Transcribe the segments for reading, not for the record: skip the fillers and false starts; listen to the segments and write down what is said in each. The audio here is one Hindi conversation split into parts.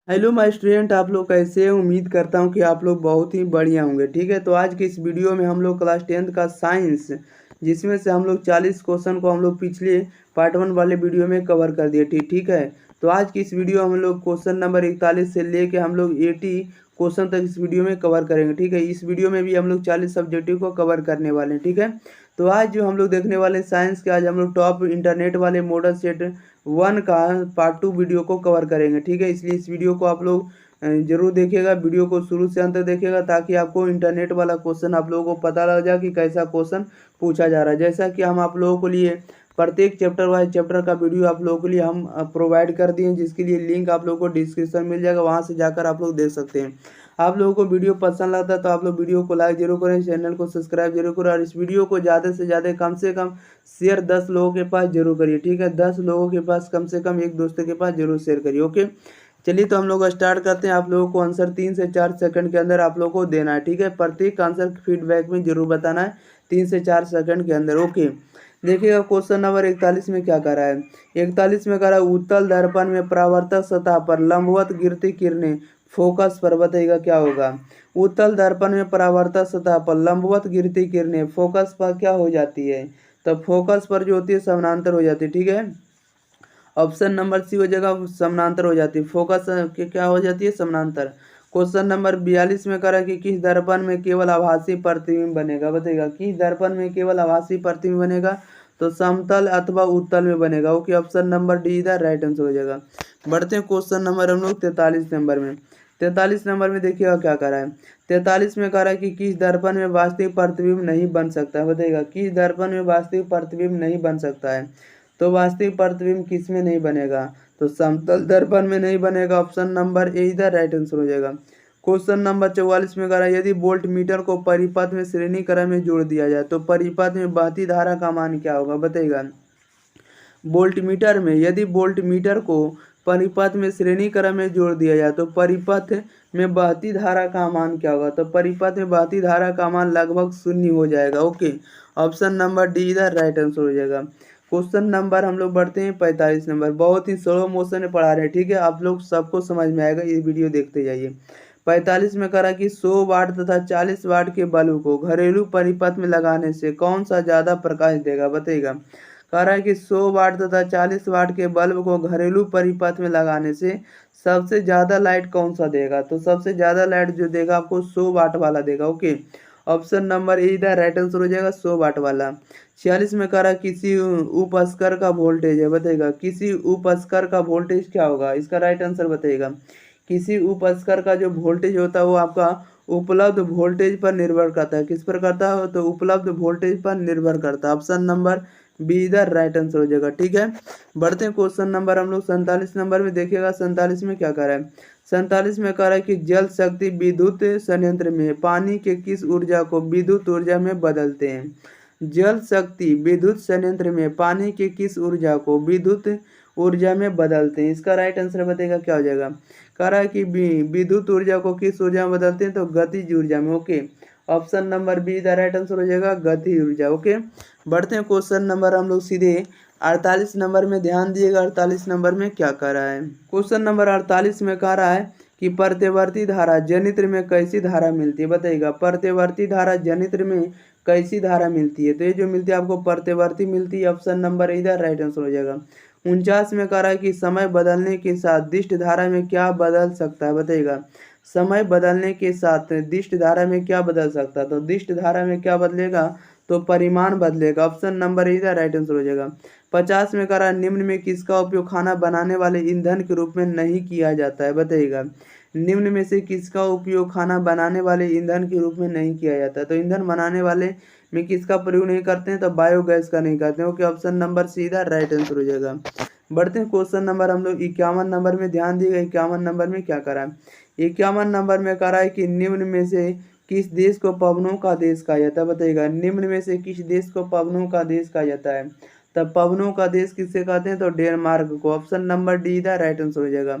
हेलो माय स्टूडेंट, आप लोग कैसे हैं? उम्मीद करता हूं कि आप लोग बहुत ही बढ़िया होंगे। ठीक है, तो आज की इस वीडियो में हम लोग क्लास 10th का साइंस, जिसमें से हम लोग 40 क्वेश्चन को हम लोग पिछले पार्ट 1 वाले वीडियो में कवर कर दिए। ठीक है, तो आज की इस वीडियो हम लोग क्वेश्चन नंबर 41 से लेके हम लोग 80 क्वेश्चन तक इस वीडियो में कवर करेंगे। ठीक है, इस वीडियो में भी हम लोग 40 सब्जेक्टिव को कवर करने वाले हैं। ठीक है, तो आज जो हम लोग देखने वाले साइंस के, आज हम लोग टॉप इंटरनेट वाले मॉडल सेट 1 का पार्ट 2 वीडियो को कवर करेंगे। ठीक है, इसलिए इस वीडियो को आप लोग जरूर देखिएगा, वीडियो को शुरू से अंत तक देखिएगा, ताकि आपको इंटरनेट वाला क्वेश्चन आप लोगों को पता लग जाए कि कैसा क्वेश्चन पूछा जा रहा है। जैसा कि हम आप लोगों के लिए प्रत्येक चैप्टर वाइज चैप्टर का वीडियो आप लोगों के लिए हम प्रोवाइड कर दिए हैं, जिसके लिए लिंक आप लोगों को डिस्क्रिप्शन मिल जाएगा, वहां से जाकर आप लोग देख सकते हैं। आप लोगों को वीडियो पसंद लगता है तो आप लोग वीडियो को लाइक जरूर करें, चैनल को सब्सक्राइब जरूर करें, और इस वीडियो को ज़्यादा से कम शेयर 10 लोगों के पास जरूर करिए। ठीक है, 10 लोगों के पास कम से कम एक दोस्त के पास जरूर शेयर करिए। ओके, चलिए तो हम लोग स्टार्ट करते हैं। आप लोगों को आंसर 3 से 4 सेकंड के अंदर आप लोगों को देना है। ठीक है, प्रत्येक आंसर फीडबैक में जरूर बताना है 3 से 4 सेकंड के अंदर। ओके, देखिएगा क्वेश्चन नंबर 41 में क्या कर रहा है। 41 में कर रहा है, उत्तल दर्पण में परावर्तक सतह पर लंबवत गिरती किरणें फोकस पर, बताइएगा क्या होगा। उत्तल दर्पण में परावर्तक सतह पर लंबवत गिरती किरणें फोकस पर क्या हो जाती है, तो फोकस पर जो होती है समानांतर हो जाती है। ठीक है, ऑप्शन नंबर सी हो जाएगा, समानांतर हो जाती है। फोकस के क्या हो जाती है, समानांतर। क्वेश्चन नंबर 42 में करा कि किस दर्पण में केवल आभासी प्रतिबिंब बनेगा, बताइएगा किस दर्पण में केवल आभासी प्रतिबिंब बनेगा, तो समतल अथवा उत्तल में बनेगा। ओके, ऑप्शन नंबर डी इधर राइट आंसर हो जाएगा। बढ़ते हैं क्वेश्चन नंबर हम लोग 43 नंबर में। 43 नंबर में देखिएगा क्या करा है। 43 में करा कि किस दर्पण में वास्तविक प्रतिबिंब नहीं बन सकता है, बताइएगा किस दर्पण में वास्तविक प्रतिबिंब नहीं बन सकता है, तो वास्तविक प्रतिबिंब किस में नहीं बनेगा, तो समतल दर्पण में नहीं बनेगा। ऑप्शन नंबर ए इधर राइट आंसर हो जाएगा। क्वेश्चन नंबर 44 में करा, यदि वोल्ट मीटर को परिपथ में श्रेणी क्रम में जोड़ दिया जाए तो परिपथ में बहती धारा का मान क्या होगा, बताइएगा। वोल्ट मीटर में यदि वोल्ट मीटर को परिपथ में श्रेणी क्रम में जोड़ दिया जाए तो परिपथ में बहती धारा का मान क्या होगा, तो परिपथ में बहती धारा का मान लगभग शून्य हो जाएगा। ओके, ऑप्शन नंबर डी इधर राइट आंसर हो जाएगा। क्वेश्चन नंबर हम लोग बढ़ते हैं 45 नंबर। बहुत ही स्लो मोशन में पढ़ा रहे हैं। ठीक है, आप लोग सबको समझ में आएगा, ये वीडियो देखते जाइए। 45 में करा कि 100 वाट तथा 40 वाट के बल्ब को घरेलू परिपथ में लगाने से कौन सा ज्यादा प्रकाश देगा, बताइएगा। कह रहा है कि 100 वाट तथा 40 वाट के बल्ब को घरेलू परिपथ में लगाने से सबसे ज्यादा लाइट कौन सा देगा, तो सबसे ज्यादा लाइट जो देगा आपको 100 वाट वाला देगा। ओके, ऑप्शन नंबर ए इधर राइट आंसर हो जाएगा, 100 वाट वाला। 46 में कह रहा है किसी उपस्कर का वोल्टेज है, बताइएगा किसी उपस्कर का वोल्टेज क्या होगा, इसका राइट आंसर बताइएगा। किसी उपस्कर का जो वोल्टेज होता है वो आपका उपलब्ध वोल्टेज पर निर्भर करता है, किस पर करता है, तो उपलब्ध वोल्टेज पर निर्भर करता है। ऑप्शन नंबर बी इधर राइट आंसर हो जाएगा। ठीक है, बढ़ते हैं क्वेश्चन नंबर हम लोग 47 नंबर में। देखिएगा 47 में क्या कर रहा है। 47 में कह रहा है कि जल शक्ति विद्युत संयंत्र में पानी के किस ऊर्जा को विद्युत ऊर्जा में बदलते हैं। जल शक्ति विद्युत संयंत्र में पानी के किस ऊर्जा को विद्युत ऊर्जा में बदलते हैं, इसका राइट आंसर बताएगा क्या हो जाएगा। कह रहा है कि विद्युत ऊर्जा को किस ऊर्जा में बदलते हैं, तो गतिज ऊर्जा में। Okay, option number be the right answer हो जाएगा, गतिज ऊर्जा। ओके, बढ़ते हैं क्वेश्चन नंबर हम लोग सीधे 48 नंबर में। ध्यान दिएगा 48 नंबर में क्या कह रहा है। क्वेश्चन नंबर 48 में कह रहा है कि प्रत्यवर्ती धारा जनित्र में कैसी धारा मिलती है, बताइएगा प्रत्यवर्ती धारा जनित्र में कैसी धारा मिलती है, तो ये जो मिलती है आपको प्रत्यवर्ती मिलती है। ऑप्शन नंबर इधर राइट आंसर हो जाएगा। 49 में कह रहा है कि समय बदलने के साथ दिष्ट धारा में क्या बदल सकता है, बताइएगा समय बदलने के साथ दिष्ट धारा में क्या बदल सकता है, तो दिष्ट धारा में क्या बदलेगा, तो परिमाण बदलेगा। ऑप्शन नंबर इधर राइट आंसर हो जाएगा। 50 में कह रहा है निम्न में किसका उपयोग खाना बनाने वाले ईंधन के रूप में नहीं किया जाता है, बताइएगा निम्न में से किसका उपयोग खाना बनाने वाले ईंधन के रूप में नहीं किया जाता है, तो ईंधन बनाने वाले में किसका प्रयोग नहीं करते हैं, तो बायोगैस का नहीं करते हैं। ओके, ऑप्शन नंबर सीधा राइट आंसर हो जाएगा। बढ़ते हैं क्वेश्चन नंबर हम लोग 51 नंबर में। ध्यान दिएगा 51 नंबर में क्या करा है। 51 नंबर में कह रहा है कि निम्न में से किस देश को पवनों का देश कहा जाता है, बताइएगा निम्न में से किस देश को पवनों का देश कहा जाता है, तब पवनों का देश किससे कहते हैं, तो डेनमार्क को। Option number D the right answer हो जाएगा।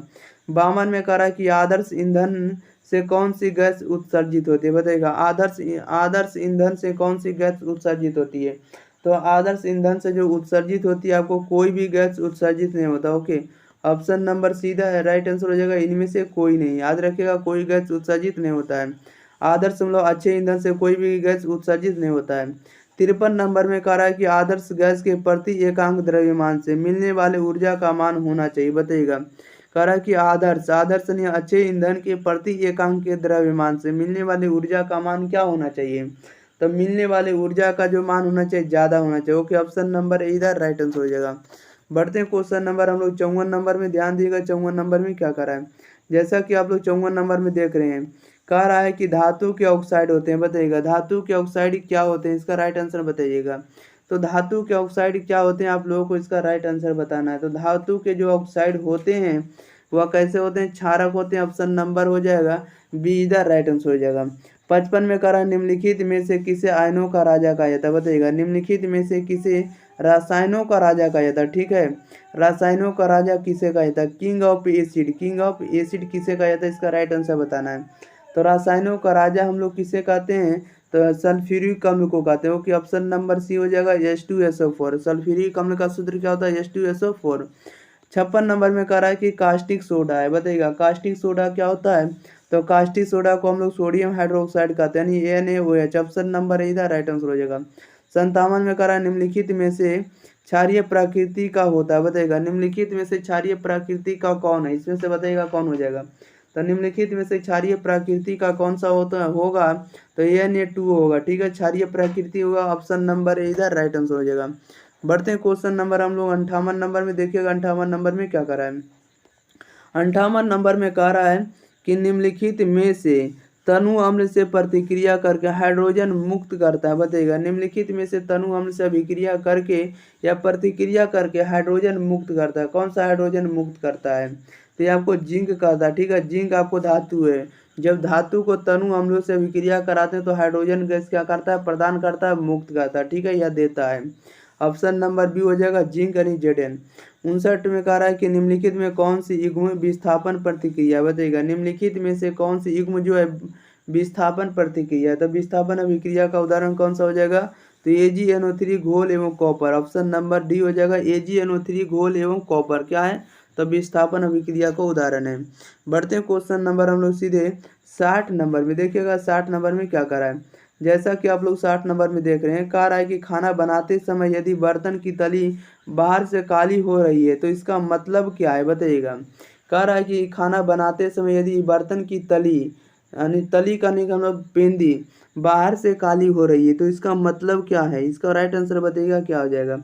52 में कह रहा है कि आदर्श ईंधन से कौन सी गैस उत्सर्जित होती है, बताइएगा आदर्श ईंधन से कौन सी गैस उत्सर्जित होती है, तो आदर्श ईंधन से जो उत्सर्जित होती है आपको कोई भी गैस उत्सर्जित नहीं होता। ओके, ऑप्शन नंबर सीधा है, राइट आंसर हो जाएगा इनमें से कोई नहीं। याद रखिएगा, कोई गैस उत्सर्जित नहीं होता है। आदर्श मतलब अच्छे ईंधन से कोई भी गैस उत्सर्जित नहीं होता है। 53 नंबर में कह रहा है कि आदर्श गैस के प्रति एकांक द्रव्यमान से मिलने वाले ऊर्जा का मान होना चाहिए, बताइएगा। कह रहा है कि आदर्श नहीं, अच्छे ईंधन के प्रति एकांक के द्रव्यमान से मिलने वाली ऊर्जा का मान क्या होना चाहिए? तो मिलने वाले ऊर्जा का जो मान होना चाहिए ज़्यादा होना चाहिए। ओके, ऑप्शन नंबर इधर राइट आंसर हो जाएगा। बढ़ते हैं क्वेश्चन नंबर हम लोग 54 नंबर में, ध्यान दिएगा 54 नंबर में क्या कर रहा है। जैसा कि आप लोग 54 नंबर में देख रहे हैं, कह रहा है कि धातु के ऑक्साइड होते हैं, बताइएगा धातु के ऑक्साइड क्या होते हैं, इसका राइट आंसर बताइएगा। तो धातु के ऑक्साइड क्या होते हैं, आप लोगों को इसका राइट आंसर बताना है। तो धातु के जो ऑक्साइड होते हैं वह कैसे होते हैं? क्षारक होते हैं। ऑप्शन नंबर हो जाएगा बी इधर राइट आंसर हो जाएगा। 55 में कह रहा है निम्नलिखित में से किसे आयनों का राजा कहा जाता है, बताइएगा। निम्नलिखित में से किसे रसायनों का राजा कहा जाता है, ठीक है। रसायनों का राजा किसे कहा जाता है? King of acid, king of acid किसे कहा जाता है, इसका राइट आंसर बताना है। तो रसायनों का राजा हम लोग किसे कहते हैं? तो सल्फ्यूरिक अम्ल को कहते हैं। ओके, ऑप्शन नंबर सी हो जाएगा H2SO4। सल्फ्यूरिक अम्ल का सूत्र क्या होता है? H2SO4। 56 नंबर में कह रहा है कि कास्टिक सोडा है, बताइएगा कास्टिक सोडा क्या होता है? तो कास्टिक सोडा को हम लोग सोडियम हाइड्रोक्साइड कहते हैं, यानी NaOH। ऑप्शन नंबर इधर राइट आंसर हो जाएगा। 57 में कह रहा है निम्नलिखित में से क्षारीय प्रकृति का होता है, बताइएगा निम्नलिखित में से क्षारीय प्रकृति का कौन है, इसमें से बताइएगा कौन हो जाएगा। तो निम्नलिखित में से क्षारीय प्रकृति का कौन सा होगा? तो Na2 होगा, ठीक है, क्षारीय प्रकृति होगा। ऑप्शन नंबर इधर राइट आंसर हो जाएगा। बढ़ते हैं क्वेश्चन नंबर हम लोग 58 नंबर में, देखिएगा 58 नंबर में क्या कर रहा है। 58 नंबर में कह रहा है कि निम्नलिखित में से तनु अम्ल से प्रतिक्रिया करके हाइड्रोजन मुक्त करता है, बताइएगा निम्नलिखित में से तनु अम्ल से अभिक्रिया करके या प्रतिक्रिया करके हाइड्रोजन मुक्त करता है, कौन सा हाइड्रोजन मुक्त करता है? तो ये आपको जिंक कहता है, ठीक है। जिंक आपको धातु है, जब धातु को तनु अम्लों से अभिक्रिया कराते हैं तो हाइड्रोजन गैस क्या करता है? प्रदान करता है, मुक्त करता है, ठीक है, यह देता है। ऑप्शन नंबर बी हो जाएगा जिंक यानी Zn। 59 में कह रहा है कि निम्नलिखित में कौन सी युग्म विस्थापन प्रतिक्रिया, बताइएगा निम्नलिखित में से कौन सी युग्म जो है विस्थापन प्रतिक्रिया है? तो विस्थापन अभिक्रिया का उदाहरण कौन सा हो जाएगा? तो AgNO3 घोल एवं कॉपर। ऑप्शन नंबर डी हो जाएगा AgNO3 घोल एवं कॉपर क्या है? तो विस्थापन अभिक्रिया का उदाहरण है। बढ़ते हैं क्वेश्चन नंबर हम लोग सीधे 60 नंबर में, देखिएगा 60 नंबर में क्या कर रहा है। जैसा कि आप लोग 60 नंबर में देख रहे हैं, कह रहा है कि खाना बनाते समय यदि बर्तन की तली बाहर से काली हो रही है तो इसका मतलब क्या है, बताइएगा। कह रहा है कि खाना बनाते समय यदि बर्तन की तली, यानी तली करने का मतलब पेंदी, बाहर से काली हो रही है तो इसका मतलब क्या है? इसका राइट आंसर बताइएगा क्या हो जाएगा।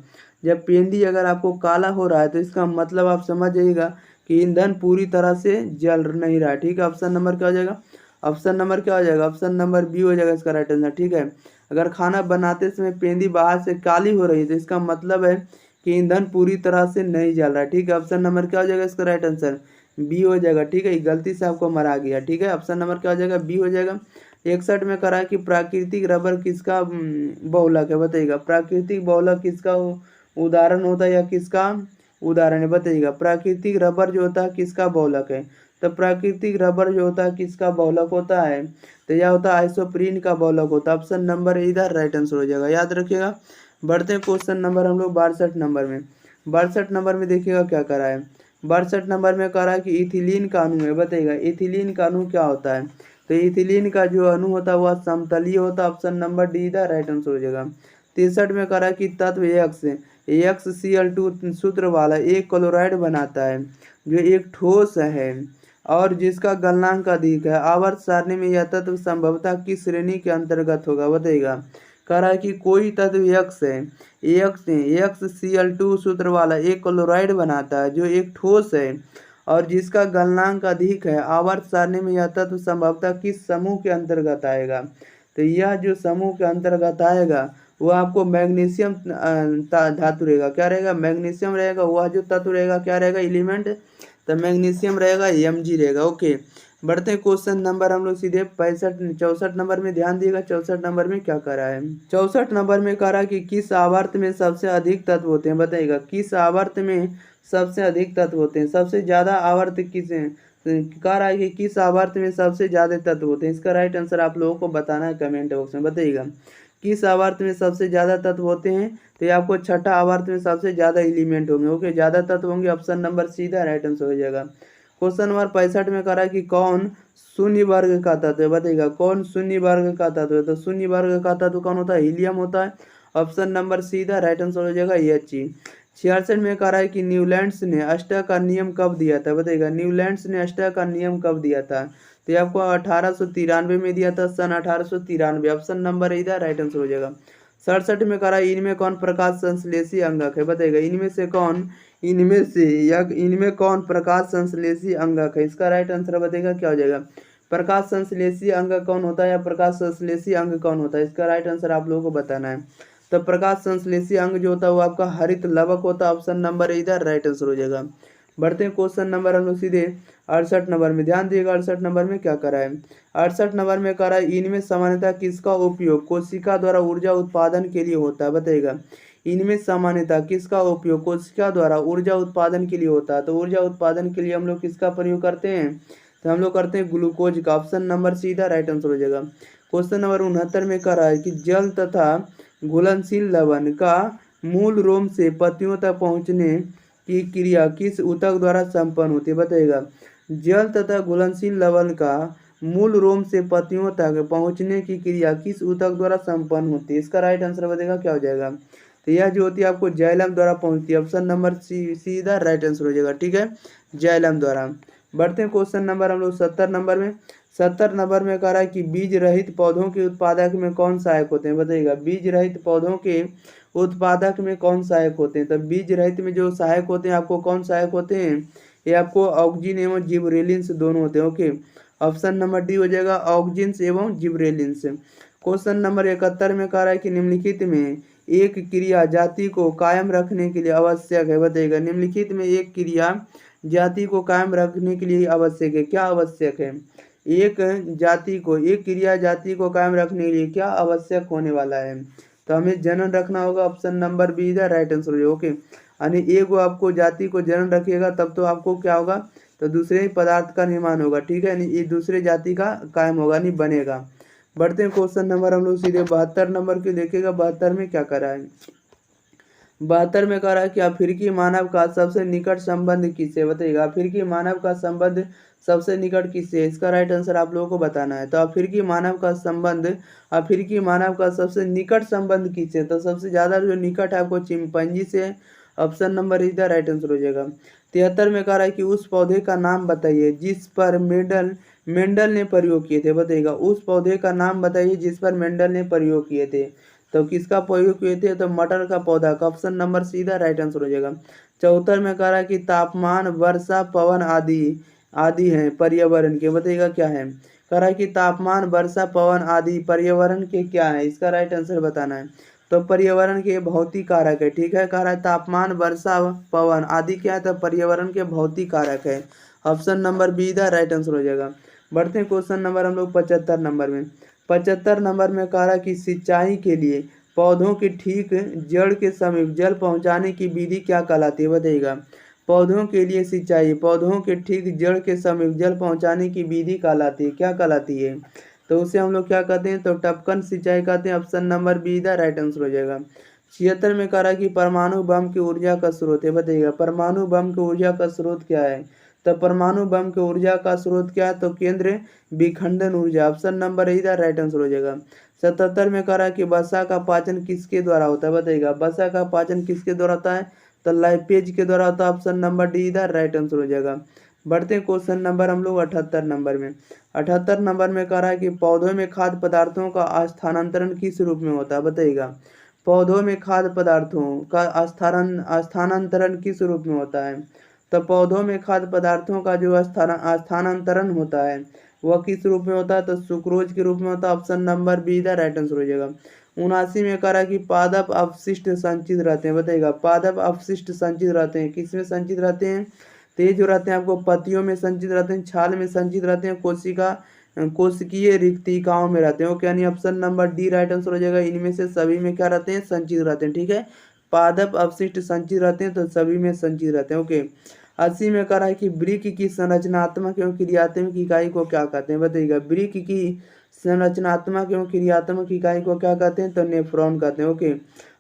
जब पेंदी अगर आपको काला हो रहा है तो इसका मतलब आप समझ जाइएगा कि ईंधन पूरी तरह से जल नहीं रहा है, ठीक है। ऑप्शन नंबर क्या हो जाएगा? ऑप्शन नंबर क्या हो जाएगा? ऑप्शन नंबर बी हो जाएगा इसका राइट आंसर, ठीक है। अगर खाना बनाते समय पेंदी बाहर से काली हो रही है तो इसका मतलब है कि ईंधन पूरी तरह से नहीं जल रहा है, ठीक है। ऑप्शन नंबर क्या हो जाएगा इसका राइट आंसर? बी हो जाएगा, ठीक है, गलती से आपको मरा गया, ठीक है। ऑप्शन नंबर क्या हो जाएगा? बी हो जाएगा। 61 में करा है कि प्राकृतिक रबर किसका बहुलक है, बताइएगा प्राकृतिक बहुलक किसका उदाहरण होता है या किसका उदाहरण है, बताइएगा। प्राकृतिक रबर जो होता है किसका बहुलक है? तो प्राकृतिक रबर जो होता है किसका बहुलक होता है? तो यह होता है आइसोप्रीन का बहुलक होता है। ऑप्शन नंबर इधर राइट आंसर हो जाएगा, याद रखिएगा। बढ़ते हैं क्वेश्चन नंबर हम लोग 62 नंबर में। 62 नंबर में देखिएगा क्या करा है। 62 नंबर में कह रहा है कि इथिलीन का अणु है, बताइएगा इथिलीन का अणु क्या होता है? तो इथिलीन का जो अणु होता है वह समतलीय होता है। ऑप्शन नंबर डी इधर राइट आंसर हो जाएगा। 63 में कह रहा है कि तत्व XCl2 सूत्र वाला एक क्लोराइड बनाता है जो एक ठोस है और जिसका गलनांक अधिक है। आवर्त सारणी में यह तत्व संभवतः किस श्रेणी के अंतर्गत होगा, बताइएगा। कह रहा है कि कोई तत्व X है, XCl2 सूत्र वाला एक क्लोराइड बनाता है जो एक ठोस है और जिसका गलनांक अधिक है। आवर्त सारणी में यह तत्व संभवतः किस समूह के अंतर्गत आएगा? तो यह जो समूह के अंतर्गत आएगा वह आपको मैग्नीशियम धातु रहेगा, क्या रहेगा? मैग्नीशियम रहेगा। वह जो तत्व रहेगा क्या रहेगा? एलिमेंट, तो मैग्नीशियम रहेगा, Mg रहेगा। ओके, बढ़ते हैं क्वेश्चन नंबर हम लोग सीधे 64 नंबर में, ध्यान दिएगा 64 नंबर में क्या कर रहा है। 64 नंबर में कह रहा है कि किस आवर्त में सबसे अधिक तत्व होते हैं, बताइएगा किस आवर्त में सबसे अधिक तत्व होते हैं? सबसे ज्यादा आवर्त किस कह रहा है कि किस आवर्त में सबसे ज्यादा तत्व होते हैं? इसका राइट आंसर आप लोगों को बताना है कमेंट बॉक्स में, बताइएगा किस आवर्त में सबसे ज़्यादा तत्व होते हैं? तो ये आपको छठा आवर्त में सबसे ज़्यादा एलिमेंट होंगे। ओके, ज़्यादा तत्व होंगे, ऑप्शन नंबर सीधा राइट आंसर हो जाएगा। क्वेश्चन नंबर 65 में कह रहा है कि कौन शून्य वर्ग का तत्व है? बताइएगा कौन शून्य वर्ग का तत्व है? तो शून्य वर्ग का तत्व कौन होता है? हीलियम होता है। ऑप्शन नंबर सीधा राइट आंसर हो जाएगा ये चीज। 66 में कह रहा है कि न्यूलैंड्स ने अष्टक का नियम कब दिया था? बताइएगा न्यूलैंड्स ने अष्टक का नियम कब दिया था? तो ये आपको 1893 में दिया था, सन 1893। ऑप्शन नंबर इधर राइट आंसर हो जाएगा। 67 में कह रहा है इनमें कौन प्रकाश संश्लेषी अंगक है? बताइएगा इनमें कौन प्रकाश संश्लेषी अंगक है? इसका राइट आंसर बताइएगा क्या हो जाएगा? प्रकाश संश्लेषी अंग कौन होता है या प्रकाश संश्लेषी अंग कौन होता है? इसका राइट आंसर आप लोगों को बताना है। तो प्रकाश संश्लेषी अंग जो होता है वो आपका हरित लवक होता है। ऑप्शन नंबर इधर राइट आंसर हो जाएगा। बढ़ते हैं क्वेश्चन नंबर हम लोग सीधे 68 नंबर में। ध्यान दिएगा 68 नंबर में क्या करा है। 68 नंबर में करा है इनमें सामान्यतः किसका उपयोग कोशिका द्वारा ऊर्जा उत्पादन के लिए होता है? बताइएगा इनमें सामान्यतः किसका उपयोग कोशिका द्वारा ऊर्जा उत्पादन के लिए होता है? तो ऊर्जा उत्पादन के लिए हम लोग किसका प्रयोग करते हैं? तो हम लोग करते हैं ग्लूकोज का। ऑप्शन नंबर सीधा राइट आंसर हो जाएगा। क्वेश्चन नंबर 69 में कह रहा है कि जल तथा घुलनशील लवण का मूल रोम से पत्तियों तक पहुंचने की क्रिया किस ऊतक द्वारा संपन्न होती है? बताइएगा जल तथा घुलनशील लवण का मूल रोम से पत्तियों तक पहुंचने की क्रिया किस ऊतक द्वारा संपन्न होती है? इसका राइट आंसर बताइएगा क्या हो जाएगा? तो यह जो होती है आपको जाइलम द्वारा पहुंचती है। ऑप्शन नंबर सीधा राइट आंसर हो जाएगा। ठीक है, जाइलम द्वारा। बढ़ते हैं क्वेश्चन नंबर हम लोग 70 नंबर में। 70 नंबर में कह रहा है कि बीज रहित पौधों के उत्पादक में कौन सहायक होते हैं? बताइएगा बीज रहित पौधों के उत्पादक में कौन सहायक होते हैं? तो बीज रहित में जो सहायक होते हैं आपको कौन सहायक होते हैं? ये आपको ऑक्जिन एवं जिबरेलिन्स दोनों होते हैं। ओके, ऑप्शन नंबर डी हो जाएगा ऑक्जिन्स एवं जिबरेलिन्स। क्वेश्चन नंबर 71 में कह रहा है कि निम्नलिखित में एक क्रिया जाति को कायम रखने के लिए आवश्यक है। बताइएगा निम्नलिखित में एक क्रिया जाति को कायम रखने के लिए आवश्यक है। क्या आवश्यक है? एक क्रिया जाति को कायम रखने के लिए क्या आवश्यक होने वाला है? तो हमें जनन रखना होगा। ऑप्शन नंबर बी इधर राइट आंसर हो। ओके, यानी एक आपको जाति को जनन रखिएगा तब तो आपको क्या होगा? तो दूसरे ही पदार्थ का निर्माण होगा। ठीक है, ये दूसरे जाति का कायम होगा, नहीं बनेगा। बढ़ते हैं क्वेश्चन नंबर हम लोग सीधे 72 नंबर के देखिएगा। 72 में क्या करा है? 72 में कह रहा है कि अफ्रीकी मानव का सबसे निकट संबंध किससे? बताइएगा अफ्रीकी मानव का संबंध सबसे निकट किससे? इसका राइट आंसर आप लोगों को बताना है। तो अफ्रीकी मानव का सबसे निकट संबंध किससे? तो सबसे ज्यादा जो निकट है आपको चिंपैंजी से। ऑप्शन नंबर इधर राइट आंसर हो जाएगा। 73 में कह रहा है कि उस पौधे का नाम बताइए जिस पर मेंडल ने प्रयोग किए थे। बताइएगा उस पौधे का नाम बताइए जिस पर मेंडल ने प्रयोग किए थे। तो किसका प्रयोग किए थे? तो मटर का पौधा का। ऑप्शन नंबर सीधा राइट आंसर हो जाएगा। 74 में कह रहा है कि तापमान वर्षा पवन आदि हैं पर्यावरण के। बताइएगा क्या है? कह रहा है कि तापमान वर्षा पवन आदि पर्यावरण के क्या है? इसका राइट आंसर बताना है। तो पर्यावरण के भौतिक कारक है। ठीक है, कह रहा है तापमान वर्षा पवन आदि क्या है? तो पर्यावरण के भौतिक कारक है। ऑप्शन नंबर बी इधर राइट आंसर हो जाएगा। बढ़ते हैं क्वेश्चन नंबर हम लोग 75 नंबर में। 75 नंबर में कह रहा कि सिंचाई के लिए पौधों के ठीक जड़ के समीप जल पहुंचाने की विधि क्या कहलाती है? बताइएगा पौधों के लिए सिंचाई पौधों के ठीक जड़ के समीप जल पहुंचाने की विधि कहलाती है। क्या कहलाती है? तो उसे हम लोग क्या कहते हैं? तो टपकन सिंचाई कहते हैं। Option number be the right answer हो जाएगा। 76 में कह रहा कि परमाणु बम की ऊर्जा का स्रोत है। बताइएगा परमाणु बम की ऊर्जा का स्रोत क्या है? तो परमाणु बम की ऊर्जा का स्रोत क्या है? तो केंद्र विखंडन ऊर्जा। ऑप्शन नंबर इधर राइट आंसर हो जाएगा। 77 में कह रहा है कि वसा का पाचन किसके द्वारा होता है? बताइएगा वसा का पाचन किसके द्वारा होता है? तो लाइपेज के द्वारा होता है। ऑप्शन नंबर डी इधर राइट आंसर हो जाएगा। बढ़ते हैं क्वेश्चन नंबर हम लोग 78 नंबर में। 78 नंबर में कह रहा है कि पौधों में खाद्य पदार्थों का स्थानांतरण किस रूप में होता है? बताइएगा पौधों में खाद्य पदार्थों का स्थानांतरण किस रूप में होता है? तो पौधों में खाद्य पदार्थों का जो स्थानांतरण होता है वह किस रूप में होता है? तो सुक्रोज के रूप में होता है। Option number be the right answer हो जाएगा। 79 में कह रहा है कि पादप अवशिष्ट संचित रहते हैं। बताइएगा पादप अवशिष्ट संचित रहते हैं किस में संचित रहते हैं? तो ये जो रहते हैं आपको पत्तियों में संचित रहते हैं, छाल में संचित रहते हैं, कोशिकीय रिक्तिकाओं में रहते हैं। ओके, यानी option number D right answer हो जाएगा। इनमें से सभी में क्या रहते हैं? संचित रहते हैं। ठीक है, पादप अवशिष्ट संचित रहते हैं तो सभी में संचित रहते हैं। ओके, 80 में कह रहा है कि वृक्क की संरचनात्मक एवं क्रियात्मक इकाई को क्या कहते हैं, बताइएगा। वृक्क की संरचनात्मक एवं क्रियात्मक इकाई को क्या कहते हैं, तो नेफ्रॉन कहते हैं। Okay,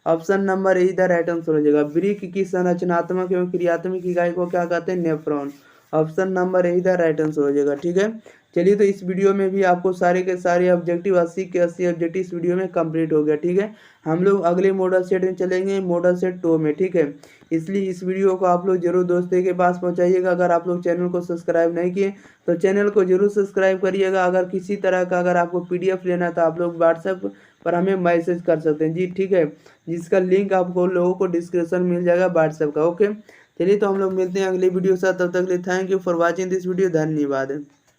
option number A the right answer हो जाएगा। वृक्क की संरचनात्मक एवं क्रियात्मक इकाई को क्या कहते हैं, nephron. Option number A the right answer हो जाएगा। ठीक है, चलिए तो इस वीडियो में भी आपको सारे के सारे ऑब्जेक्टिव 80 के 80 ऑब्जेक्टिव इस वीडियो में कंप्लीट हो गया। ठीक है, हम लोग अगले मॉडल सेट में चलेंगे, मॉडल सेट 2 में। ठीक है, इसलिए इस वीडियो को आप लोग जरूर दोस्तों के पास पहुंचाइएगा। अगर आप लोग चैनल को सब्सक्राइब नहीं किए तो चैनल को जरूर सब्सक्राइब करिएगा। अगर किसी तरह का अगर आपको PDF लेना है तो आप लोग व्हाट्सएप पर हमें मैसेज कर सकते हैं जी। ठीक है, जिसका लिंक आपको लोगों को डिस्क्रिप्शन मिल जाएगा व्हाट्सएप का। ओके, चलिए तो हम लोग मिलते हैं अगले वीडियो के साथ। तब तक के लिए thank you for watching this video. धन्यवाद।